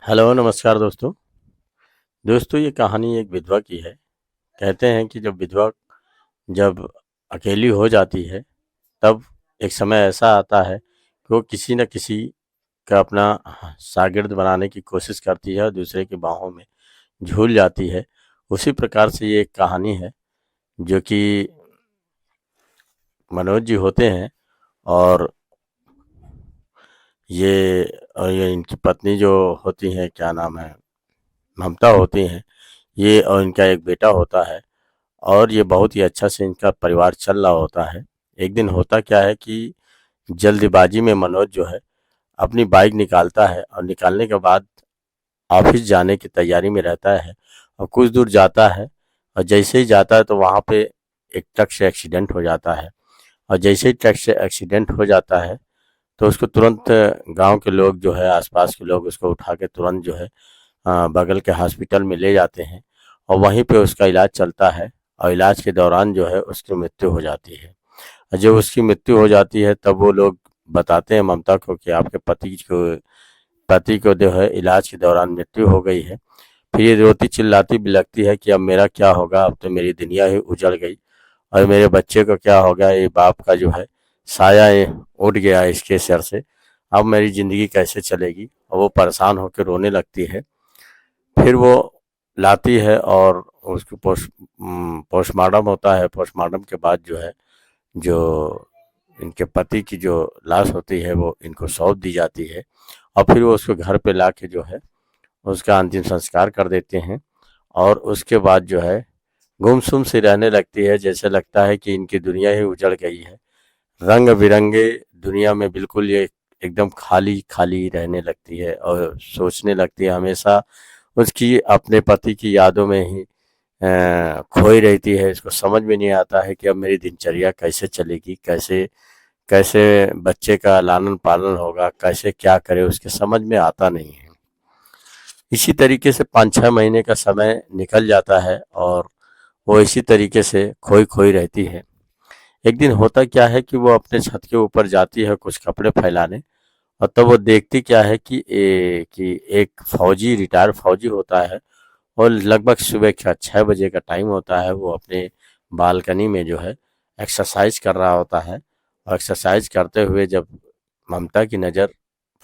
Hello, नमस्कार दोस्तों। दोस्तों, ये कहानी एक विधवा की है। कहते हैं कि जब अकेली हो जाती है, तब एक समय ऐसा आता है कि वो किसी न किसी का अपना शागिर्द बनाने की कोशिश करती है और दूसरे की बाहों में झूल जाती है। उसी प्रकार से ये एक कहानी है जो कि मनोज जी होते हैं। और ये इनकी पत्नी जो होती हैं, क्या नाम है, ममता होती हैं। ये और इनका एक बेटा होता है और ये बहुत ही अच्छा से इनका परिवार चल रहा होता है। एक दिन होता क्या है कि जल्दबाजी में मनोज जो है अपनी बाइक निकालता है और निकालने के बाद ऑफिस जाने की तैयारी में रहता है और कुछ दूर जाता है। और जैसे ही जाता है तो वहाँ पे एक ट्रक से एक्सीडेंट हो जाता है। और जैसे ही ट्रक से एक्सीडेंट हो जाता है तो उसको तुरंत गांव के लोग जो है, आसपास के लोग उसको उठा के तुरंत जो है बगल के हॉस्पिटल में ले जाते हैं और वहीं पे उसका इलाज चलता है। और इलाज के दौरान जो है उसकी मृत्यु हो जाती है। और जब उसकी मृत्यु हो जाती है तब वो लोग बताते हैं ममता को कि आपके पति को जो है इलाज के दौरान मृत्यु हो गई है। फिर ये रोती चिल्लाती बिलखती है कि अब मेरा क्या होगा, अब तो मेरी दुनिया ही उजड़ गई और मेरे बच्चे को क्या होगा, ये बाप का जो है साया ये उठ गया इसके सर से। अब मेरी ज़िंदगी कैसे चलेगी। और वो परेशान होकर रोने लगती है। फिर वो लाती है और उसको पोस्टमार्टम होता है। पोस्टमार्टम के बाद जो है, जो इनके पति की जो लाश होती है वो इनको सौंप दी जाती है। और फिर वो उसको घर पे ला के जो है उसका अंतिम संस्कार कर देते हैं। और उसके बाद जो है गुमसुम सी रहने लगती है, जैसे लगता है कि इनकी दुनिया ही उजड़ गई है। रंग बिरंगे दुनिया में बिल्कुल ये एकदम खाली खाली रहने लगती है और सोचने लगती है हमेशा उसकी अपने पति की यादों में ही खोई रहती है। इसको समझ में नहीं आता है कि अब मेरी दिनचर्या कैसे चलेगी, कैसे कैसे बच्चे का लालन पालन होगा, कैसे क्या करे, उसके समझ में आता नहीं है। इसी तरीके से 5-6 महीने का समय निकल जाता है और वो इसी तरीके से खोई खोई रहती है। एक दिन होता क्या है कि वो अपने छत के ऊपर जाती है कुछ कपड़े फैलाने। और तब वो देखती क्या है कि एक फौजी, रिटायर्ड फौजी होता है और लगभग सुबह का 6 बजे का टाइम होता है। वो अपने बालकनी में जो है एक्सरसाइज कर रहा होता है। और एक्सरसाइज करते हुए जब ममता की नज़र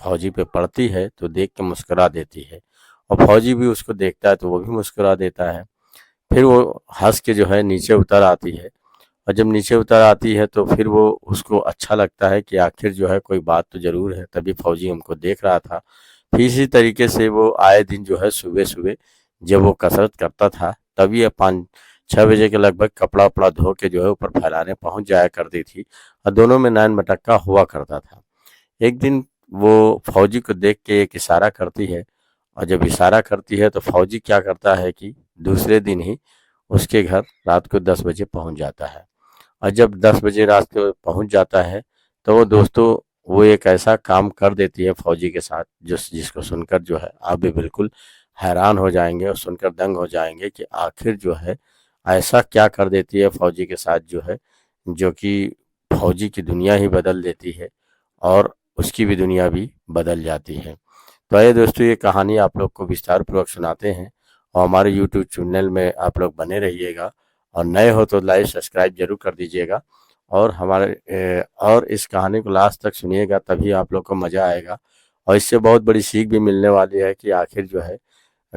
फौजी पे पड़ती है तो देख के मुस्कुरा देती है। और फौजी भी उसको देखता है तो वो भी मुस्कुरा देता है। फिर वो हंस के जो है नीचे उतर आती है। और जब नीचे उतर आती है तो फिर वो उसको अच्छा लगता है कि आखिर जो है कोई बात तो ज़रूर है, तभी फौजी हमको देख रहा था। फिर इसी तरीके से वो आए दिन जो है सुबह सुबह जब वो कसरत करता था तभी ये 5-6 बजे के लगभग कपड़ा वपड़ा धो के जो है ऊपर फैलाने पहुंच जाया करती थी। और दोनों में नैन मटक्का हुआ करता था। एक दिन वो फौजी को देख के एक इशारा करती है। और जब इशारा करती है तो फौजी क्या करता है कि दूसरे दिन ही उसके घर रात को 10 बजे पहुंच जाता है। और जब 10 बजे रात को पहुंच जाता है तो वो दोस्तों, वो एक ऐसा काम कर देती है फौजी के साथ जिसको सुनकर जो है आप भी बिल्कुल हैरान हो जाएंगे और सुनकर दंग हो जाएंगे कि आखिर जो है ऐसा क्या कर देती है फौजी के साथ जो है, जो कि फौजी की दुनिया ही बदल देती है और उसकी भी दुनिया भी बदल जाती है। तो आइए दोस्तों, ये कहानी आप लोग को विस्तार पूर्वक सुनाते हैं और हमारे यूट्यूब चैनल में आप लोग बने रहिएगा। और नए हो तो लाइक सब्सक्राइब जरूर कर दीजिएगा। और और इस कहानी को लास्ट तक सुनिएगा, तभी आप लोग को मज़ा आएगा। और इससे बहुत बड़ी सीख भी मिलने वाली है कि आखिर जो है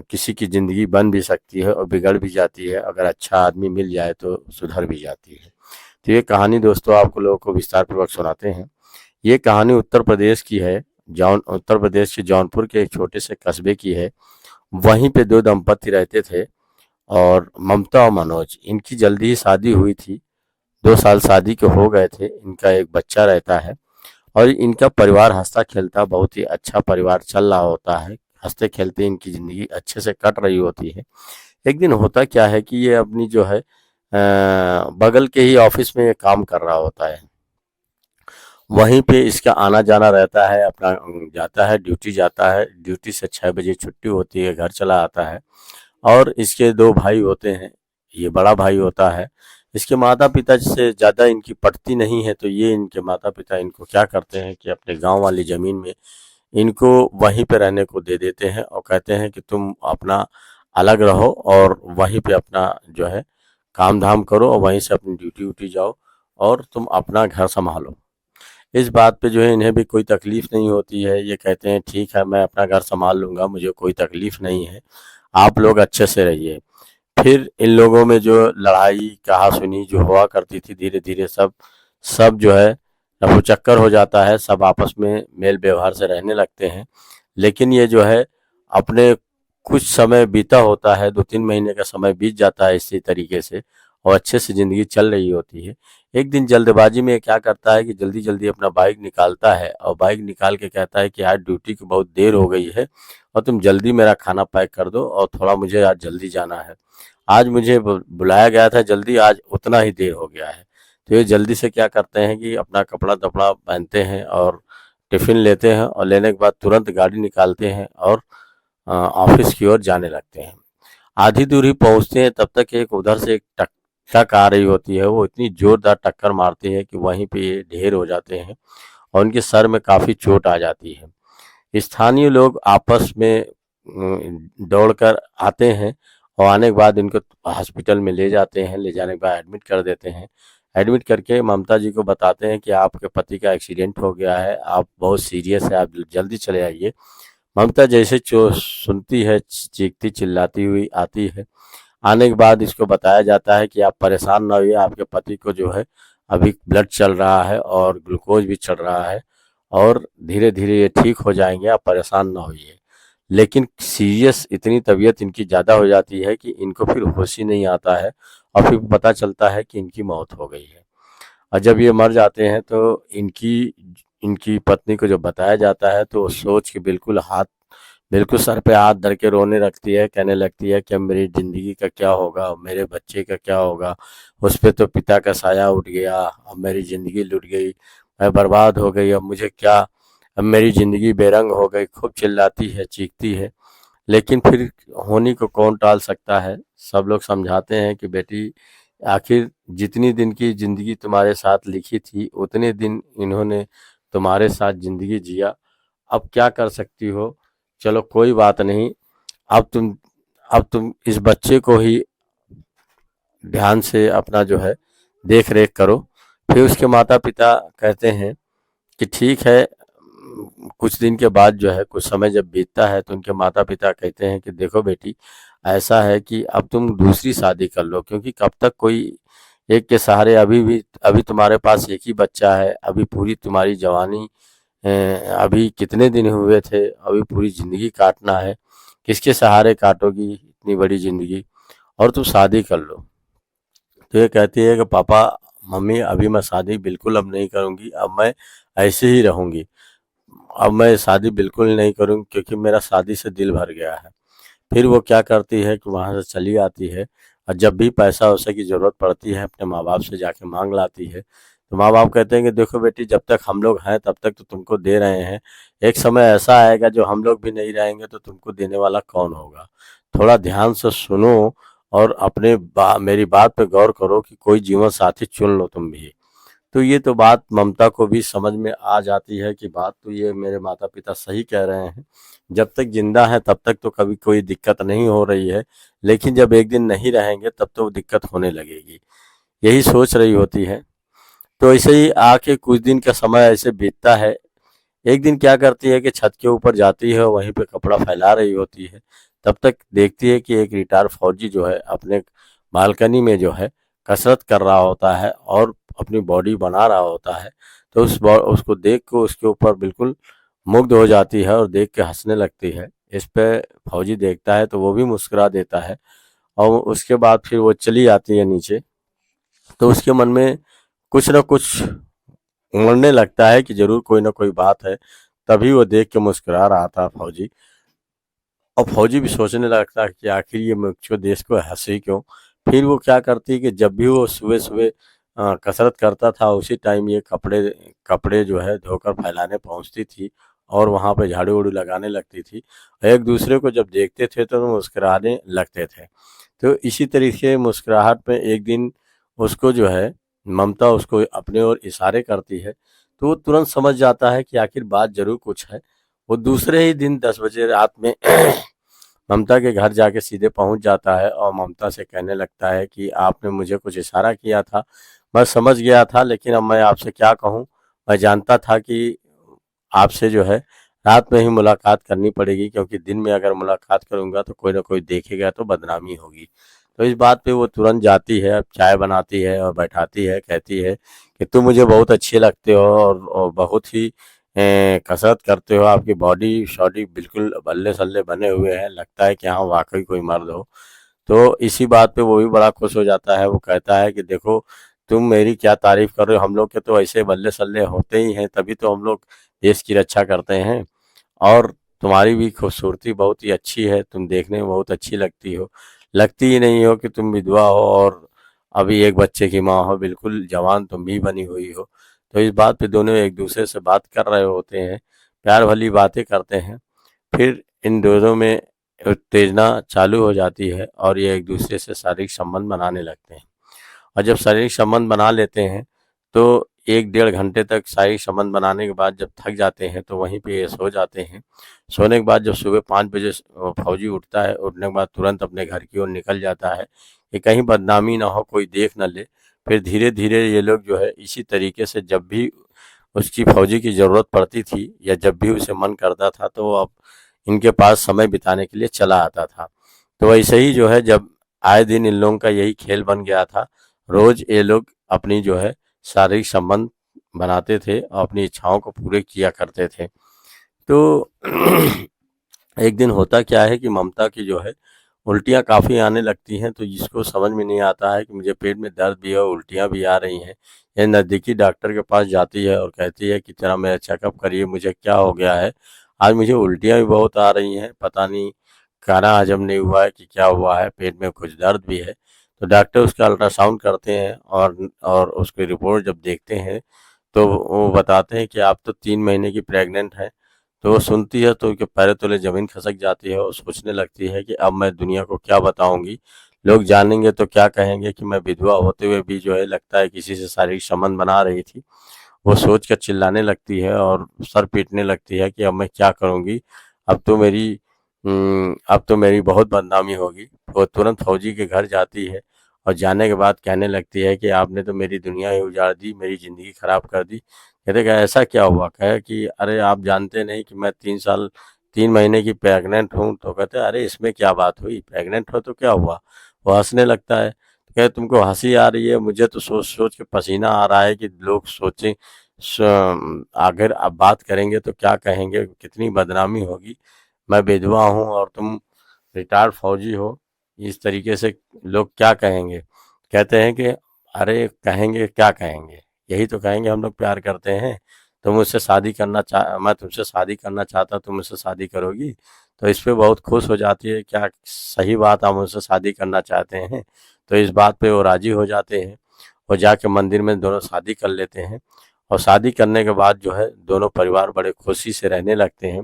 किसी की ज़िंदगी बन भी सकती है और बिगड़ भी जाती है, अगर अच्छा आदमी मिल जाए तो सुधर भी जाती है। तो ये कहानी दोस्तों आपको लोगों को विस्तार पूर्वक सुनाते हैं। ये कहानी उत्तर प्रदेश की है। उत्तर प्रदेश के जौनपुर के एक छोटे से कस्बे की है। वहीं पे दो दंपति रहते थे और ममता और मनोज, इनकी जल्दी ही शादी हुई थी। 2 साल शादी के हो गए थे। इनका एक बच्चा रहता है और इनका परिवार हंसता खेलता, बहुत ही अच्छा परिवार चल रहा होता है। हंसते खेलते इनकी ज़िंदगी अच्छे से कट रही होती है। एक दिन होता क्या है कि ये अपनी जो है बगल के ही ऑफिस में ये काम कर रहा होता है। वहीं पे इसका आना जाना रहता है, अपना जाता है ड्यूटी, जाता है ड्यूटी से 6 बजे छुट्टी होती है, घर चला आता है। और इसके 2 भाई होते हैं। ये बड़ा भाई होता है। इसके माता पिता से ज़्यादा इनकी पटती नहीं है, तो ये इनके माता पिता इनको क्या करते हैं कि अपने गांव वाली ज़मीन में इनको वहीं पे रहने को दे देते हैं और कहते हैं कि तुम अपना अलग रहो और वहीं पे अपना जो है काम धाम करो और वहीं से अपनी ड्यूटी व्यूटी जाओ और तुम अपना घर संभालो। इस बात पे जो है इन्हें भी कोई तकलीफ नहीं होती है। ये कहते हैं ठीक है, मैं अपना घर संभाल लूँगा, मुझे कोई तकलीफ नहीं है, आप लोग अच्छे से रहिए। फिर इन लोगों में जो लड़ाई कहा-सुनी जो हुआ करती थी, धीरे-धीरे सब सब जो है रफू-चक्कर हो जाता है, सब आपस में मेल-व्यवहार से रहने लगते हैं। लेकिन ये जो है अपने कुछ समय बीता होता है, 2-3 महीने का समय बीत जाता है इसी तरीके से और अच्छे से ज़िंदगी चल रही होती है। एक दिन जल्दबाजी में ये क्या करता है कि जल्दी-जल्दी अपना बाइक निकालता है और बाइक निकाल के कहता है कि आज ड्यूटी की बहुत देर हो गई है और तुम जल्दी मेरा खाना पैक कर दो और थोड़ा मुझे आज जल्दी जाना है। आज मुझे बुलाया गया था जल्दी, आज उतना ही देर हो गया है। तो ये जल्दी से क्या करते हैं कि अपना कपड़ा-तपड़ा पहनते हैं और टिफ़िन लेते हैं और लेने के बाद तुरंत गाड़ी निकालते हैं और ऑफ़िस की ओर जाने लगते हैं। आधी दूर ही पहुँचते हैं तब तक एक उधर से एक ट्रक आ रही होती है, वो इतनी ज़ोरदार टक्कर मारती है कि वहीं पे ये ढेर हो जाते हैं और उनके सर में काफ़ी चोट आ जाती है। स्थानीय लोग आपस में दौड़कर आते हैं और आने के बाद इनको हॉस्पिटल में ले जाते हैं, ले जाने के बाद एडमिट कर देते हैं। एडमिट करके ममता जी को बताते हैं कि आपके पति का एक्सीडेंट हो गया है, आप बहुत सीरियस है, आप जल्दी चले आइए। ममता जैसे जो सुनती है, चीखती चिल्लाती हुई आती है। आने के बाद इसको बताया जाता है कि आप परेशान ना होइए, आपके पति को जो है अभी ब्लड चल रहा है और ग्लूकोज भी चढ़ रहा है और धीरे-धीरे ये ठीक हो जाएँगे, आप परेशान ना होइए। लेकिन सीरियस इतनी तबीयत इनकी ज़्यादा हो जाती है कि इनको फिर होश ही नहीं आता है और फिर पता चलता है कि इनकी मौत हो गई है। और जब ये मर जाते हैं तो इनकी इनकी पत्नी को जब बताया जाता है तो वो सोच के बिल्कुल सर पे हाथ धर के रोने लगती है, कहने लगती है कि अब मेरी ज़िंदगी का क्या होगा, मेरे बच्चे का क्या होगा, उस पे तो पिता का साया उठ गया, अब मेरी ज़िंदगी लुट गई, मैं बर्बाद हो गई, अब मुझे क्या, अब मेरी ज़िंदगी बेरंग हो गई, खूब चिल्लाती है, चीखती है। लेकिन फिर होनी को कौन टाल सकता है। सब लोग समझाते हैं कि बेटी आखिर जितनी दिन की ज़िंदगी तुम्हारे साथ लिखी थी उतने दिन इन्होंने तुम्हारे साथ ज़िंदगी जिया, अब क्या कर सकती हो, चलो कोई बात नहीं, अब तुम अब तुम इस बच्चे को ही ध्यान से अपना जो है देख रेख करो। फिर उसके माता पिता कहते हैं कि ठीक है। कुछ दिन के बाद जो है कुछ समय जब बीतता है तो उनके माता पिता कहते हैं कि देखो बेटी, ऐसा है कि अब तुम दूसरी शादी कर लो, क्योंकि कब तक कोई एक के सहारे, अभी तुम्हारे पास एक ही बच्चा है, अभी पूरी तुम्हारी जवानी अभी कितने दिन हुए थे, अभी पूरी ज़िंदगी काटना है, किसके सहारे काटोगी इतनी बड़ी ज़िंदगी, और तुम शादी कर लो। तो ये कहती है कि पापा मम्मी अभी मैं शादी बिल्कुल अब नहीं करूँगी, अब मैं ऐसे ही रहूँगी, अब मैं शादी बिल्कुल नहीं करूँगी क्योंकि मेरा शादी से दिल भर गया है। फिर वो क्या करती है कि वहाँ से चली आती है और जब भी पैसा वैसा की ज़रूरत पड़ती है अपने माँ बाप से जाके मांग लाती है। तो माँ बाप कहते हैं कि देखो बेटी, जब तक हम लोग हैं तब तक तो तुमको दे रहे हैं, एक समय ऐसा आएगा जो हम लोग भी नहीं रहेंगे तो तुमको देने वाला कौन होगा, थोड़ा ध्यान से सुनो और मेरी बात पे गौर करो कि कोई जीवन साथी चुन लो तुम भी। तो ये तो बात ममता को भी समझ में आ जाती है कि बात तो ये मेरे माता पिता सही कह रहे हैं, जब तक जिंदा है तब तक तो कभी कोई दिक्कत नहीं हो रही है, लेकिन जब एक दिन नहीं रहेंगे तब तो दिक्कत होने लगेगी, यही सोच रही होती है। तो ऐसे ही आके कुछ दिन का समय ऐसे बीतता है। एक दिन क्या करती है कि छत के ऊपर जाती है, वहीं पे कपड़ा फैला रही होती है, तब तक देखती है कि एक रिटायर फौजी जो है अपने बालकनी में जो है कसरत कर रहा होता है और अपनी बॉडी बना रहा होता है। तो उसको देख के उसके ऊपर बिल्कुल मुग्ध हो जाती है और देख के हंसने लगती है। इस पे फौजी देखता है तो वो भी मुस्कुरा देता है और उसके बाद फिर वो चली आती है नीचे। तो उसके मन में कुछ न कुछ उमड़ने लगता है कि जरूर कोई ना कोई बात है, तभी वो देख के मुस्कुरा रहा था फौजी। और फौजी भी सोचने लगता है कि आखिर ये मुझको देश को हंसी क्यों। फिर वो क्या करती है कि जब भी वो सुबह सुबह कसरत करता था उसी टाइम ये कपड़े कपड़े जो है धोकर फैलाने पहुंचती थी और वहां पे झाड़ू उड़ू लगाने लगती थी। एक दूसरे को जब देखते थे तो वो मुस्कुराने लगते थे। तो इसी तरीके मुस्कुराहट में एक दिन उसको जो है ममता उसको अपने ओर इशारे करती है, तो वो तुरंत समझ जाता है कि आखिर बात जरूर कुछ है। वो दूसरे ही दिन 10 बजे रात में ममता के घर जाके सीधे पहुंच जाता है और ममता से कहने लगता है कि आपने मुझे कुछ इशारा किया था, मैं समझ गया था, लेकिन अब मैं आपसे क्या कहूँ। मैं जानता था कि आपसे जो है रात में ही मुलाकात करनी पड़ेगी, क्योंकि दिन में अगर मुलाकात करूंगा तो कोई ना कोई देखेगा तो बदनामी होगी। तो इस बात पे वो तुरंत जाती है, चाय बनाती है और बैठाती है, कहती है कि तुम मुझे बहुत अच्छे लगते हो और बहुत ही कसरत करते हो, आपकी बॉडी शॉडी बिल्कुल बल्ले सल्ले बने हुए हैं, लगता है कि हाँ वाकई कोई मर्द हो। तो इसी बात पे वो भी बड़ा खुश हो जाता है। वो कहता है कि देखो तुम मेरी क्या तारीफ कर रहे हो, हम लोग के तो ऐसे बल्ले सल्ले होते ही हैं, तभी तो हम लोग देश की रक्षा करते हैं। और तुम्हारी भी खूबसूरती बहुत ही अच्छी है, तुम देखने में बहुत अच्छी लगती हो, लगती ही नहीं हो कि तुम विधवा हो और अभी एक बच्चे की माँ हो, बिल्कुल जवान तुम भी बनी हुई हो। तो इस बात पे दोनों एक दूसरे से बात कर रहे होते हैं, प्यार भली बातें करते हैं। फिर इन दोनों में उत्तेजना चालू हो जाती है और ये एक दूसरे से शारीरिक संबंध बनाने लगते हैं। और जब शारीरिक संबंध बना लेते हैं तो 1 डेढ़ घंटे तक शारीरिक संबंध बनाने के बाद जब थक जाते हैं तो वहीं पे ये सो जाते हैं। सोने के बाद जब सुबह 5 बजे फौजी उठता है, उठने के बाद तुरंत अपने घर की ओर निकल जाता है कि कहीं बदनामी ना हो, कोई देख ना ले। फिर धीरे धीरे ये लोग जो है इसी तरीके से जब भी उसकी फौजी की ज़रूरत पड़ती थी या जब भी उसे मन करता था तो वो अब इनके पास समय बिताने के लिए चला आता था। तो वैसे ही जो है जब आए दिन इन लोगों का यही खेल बन गया था, रोज ये लोग अपनी जो है शारीरिक संबंध बनाते थे और अपनी इच्छाओं को पूरे किया करते थे। तो एक दिन होता क्या है कि ममता की जो है उल्टियाँ काफ़ी आने लगती हैं, तो जिसको समझ में नहीं आता है कि मुझे पेट में दर्द भी है और उल्टियाँ भी आ रही हैं, ये नज़दीकी डॉक्टर के पास जाती है और कहती है कि जरा मेरा चेकअप करिए, मुझे क्या हो गया है, आज मुझे उल्टियाँ भी बहुत आ रही हैं, पता नहीं खाना हजम नहीं हुआ है कि क्या हुआ है, पेट में कुछ दर्द भी है। तो डॉक्टर उसका अल्ट्रासाउंड करते हैं और उसकी रिपोर्ट जब देखते हैं तो वो बताते हैं कि आप तो 3 महीने की प्रेग्नेंट हैं। तो वो सुनती है तो उसके पैरों तले ज़मीन खिसक जाती है और सोचने लगती है कि अब मैं दुनिया को क्या बताऊंगी, लोग जानेंगे तो क्या कहेंगे कि मैं विधवा होते हुए भी जो है लगता है किसी से शारीरिक संबंध बना रही थी। वो सोच कर चिल्लाने लगती है और सर पीटने लगती है कि अब मैं क्या करूंगी, अब तो मेरी बहुत बदनामी होगी। वो तुरंत फौजी के घर जाती है और जाने के बाद कहने लगती है कि आपने तो मेरी दुनिया ही उजाड़ दी, मेरी ज़िंदगी ख़राब कर दी। कहते क्या ऐसा क्या हुआ? कहे कि अरे आप जानते नहीं कि मैं 3 महीने की प्रेग्नेंट हूँ। तो कहते अरे इसमें क्या बात हुई, प्रेग्नेंट हो तो क्या हुआ? वो हंसने लगता है, तो कहे तुमको हंसी आ रही है, मुझे तो सोच सोच के पसीना आ रहा है कि लोग सोचें, अगर अब बात करेंगे तो क्या कहेंगे, कितनी बदनामी होगी, मैं विधवा हूँ और तुम रिटायर्ड फौजी हो, इस तरीके से लोग क्या कहेंगे। कहते हैं कि अरे कहेंगे क्या कहेंगे, यही तो कहेंगे हम लोग प्यार करते हैं, मैं तुमसे शादी करना चाहता, तुम मुझसे शादी करोगी? तो इस पे बहुत खुश हो जाती है, क्या सही बात, आप मुझसे शादी करना चाहते हैं? तो इस बात पे वो राजी हो जाते हैं और जाके मंदिर में दोनों शादी कर लेते हैं। और शादी करने के बाद जो है दोनों परिवार बड़े खुशी से रहने लगते हैं।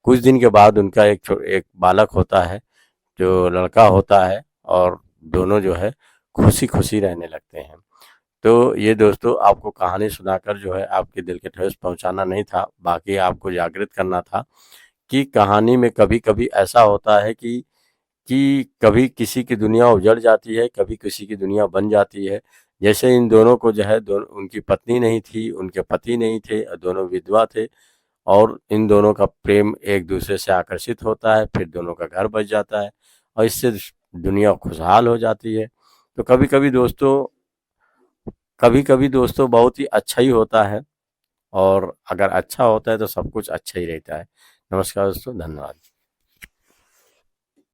कुछ दिन के बाद उनका एक बालक होता है, जो लड़का होता है, और दोनों जो है खुशी खुशी रहने लगते हैं। तो ये दोस्तों आपको कहानी सुनाकर जो है आपके दिल के ठेस पहुंचाना नहीं था, बाकी आपको जागृत करना था कि कहानी में कभी कभी ऐसा होता है कि कभी किसी की दुनिया उजड़ जाती है, कभी किसी की दुनिया बन जाती है। जैसे इन दोनों को जो है दोनों, उनकी पत्नी नहीं थी, उनके पति नहीं थे, दोनों विधवा थे और इन दोनों का प्रेम एक दूसरे से आकर्षित होता है, फिर दोनों का घर बच जाता है और इससे दुनिया खुशहाल हो जाती है। तो कभी कभी दोस्तों बहुत ही अच्छा ही होता है, और अगर अच्छा होता है तो सब कुछ अच्छा ही रहता है। नमस्कार दोस्तों, धन्यवाद।